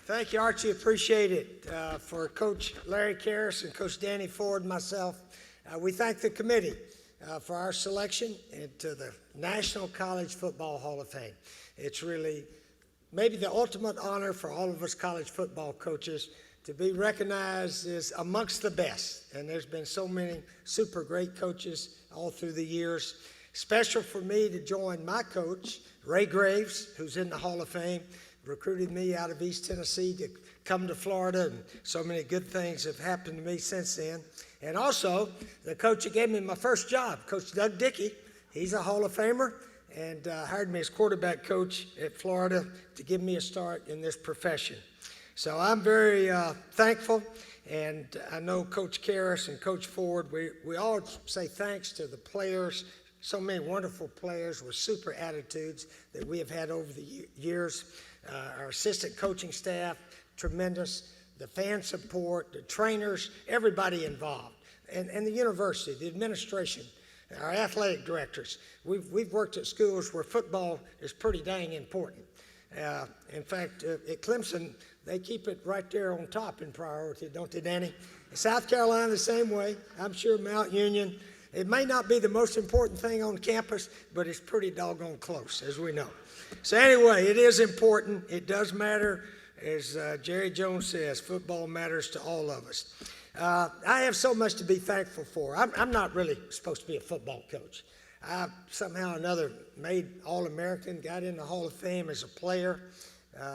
Thank you, Archie. Appreciate it. For Coach Larry Karras and Coach Danny Ford and myself, we thank the committee for our selection into the National College Football Hall of Fame. It's really maybe the ultimate honor for all of us college football coaches to be recognized as amongst the best. And there's been so many super great coaches all through the years. Special for me to join my coach, Ray Graves, who's in the Hall of Fame, recruited me out of East Tennessee to come to Florida, and so many good things have happened to me since then. And also, the coach that gave me my first job, Coach Doug Dickey, he's a Hall of Famer, and hired me as quarterback coach at Florida to give me a start in this profession. So I'm very thankful, and I know Coach Karras and Coach Ford, we all say thanks to the players, so many wonderful players with super attitudes that we have had over the years. Our assistant coaching staff, tremendous. The fan support, the trainers, everybody involved. And the university, the administration, our athletic directors. We've worked at schools where football is pretty dang important. In fact, at Clemson, they keep it right there on top in priority, don't they, Danny? In South Carolina, the same way. I'm sure Mount Union. It may not be the most important thing on campus, but it's pretty doggone close, as we know. So anyway, it is important. It does matter. As Jerry Jones says, football matters to all of us. I have so much to be thankful for. I'm not really supposed to be a football coach. I somehow or another made All-American, got in the Hall of Fame as a player,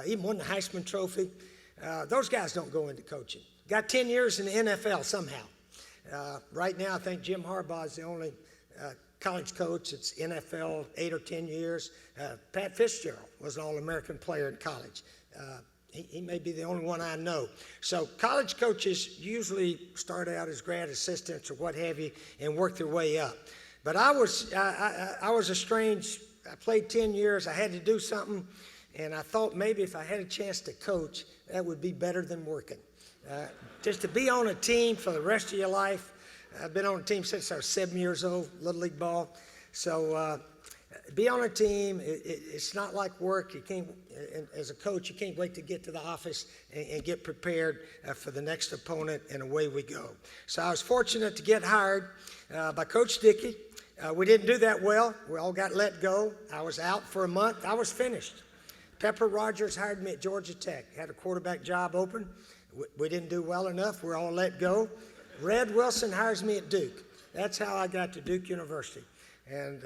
even won the Heisman Trophy. Those guys don't go into coaching. Got 10 years in the NFL somehow. Right now, I think Jim Harbaugh is the only college coach that's NFL 8 or 10 years. Pat Fitzgerald was an All-American player in college. He may be the only one I know. So college coaches usually start out as grad assistants or what have you and work their way up. But I was estranged. I played 10 years. I had to do something, and I thought maybe if I had a chance to coach, that would be better than working. Just to be on a team for the rest of your life. I've been on a team since I was 7 years old, Little League ball. So be on a team. It's not like work. You can't, as a coach, you can't wait to get to the office and get prepared for the next opponent, and away we go. So I was fortunate to get hired by Coach Dickey. We didn't do that well. We all got let go. I was out for a month. I was finished. Pepper Rogers hired me at Georgia Tech. Had a quarterback job open. We didn't do well enough. We're all let go. Red Wilson hires me at Duke. That's how I got to Duke University. And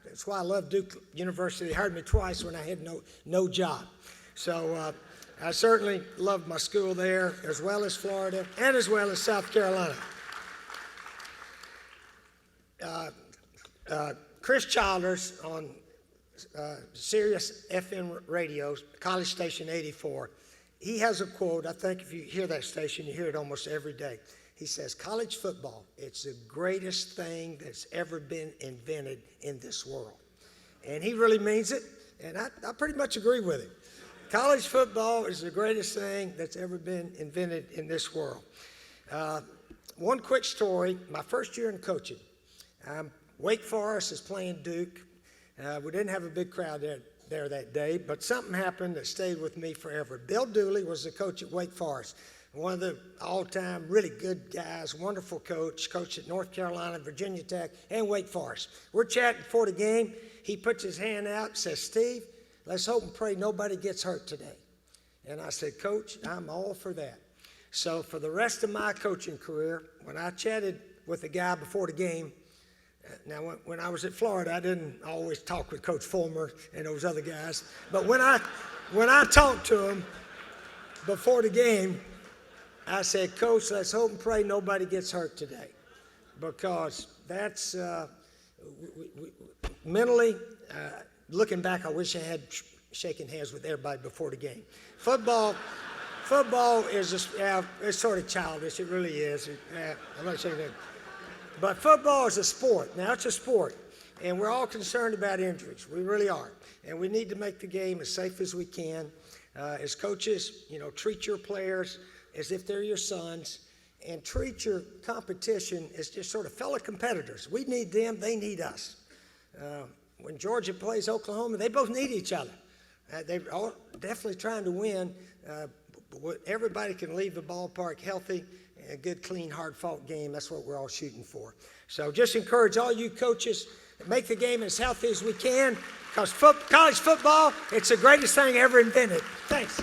that's why I love Duke University. They hired me twice when I had no job. So I certainly loved my school there, as well as Florida and as well as South Carolina. Chris Childers on Sirius FM radio, College Station 84, he has a quote. I think if you hear that station, you hear it almost every day. He says, college football, it's the greatest thing that's ever been invented in this world. And he really means it, and I pretty much agree with him. College football is the greatest thing that's ever been invented in this world. One quick story, my first year in coaching. Wake Forest is playing Duke. We didn't have a big crowd there that day, but something happened that stayed with me forever. Bill Dooley was the coach at Wake Forest. One of the all-time really good guys, wonderful coach, coached at North Carolina, Virginia Tech, and Wake Forest. We're chatting before the game. He puts his hand out and says, Steve, let's hope and pray nobody gets hurt today. And I said, Coach, I'm all for that. So for the rest of my coaching career, when I chatted with a guy before the game, now when I was at Florida, I didn't always talk with Coach Fulmer and those other guys. But when I talked to him before the game, I said, Coach, let's hope and pray nobody gets hurt today, because that's mentally, looking back, I wish I had shaken hands with everybody before the game. Football is it's sort of childish. It really is. I'm not saying that. But football is a sport. Now, it's a sport, and we're all concerned about injuries. We really are. And we need to make the game as safe as we can. As coaches, treat your players as if they're your sons, and treat your competition as just sort of fellow competitors. We need them, they need us. When Georgia plays Oklahoma, they both need each other. They're all definitely trying to win, everybody can leave the ballpark healthy and a good, clean, hard-fought game. That's what we're all shooting for. So just encourage all you coaches to make the game as healthy as we can, because college football, it's the greatest thing ever invented. Thanks.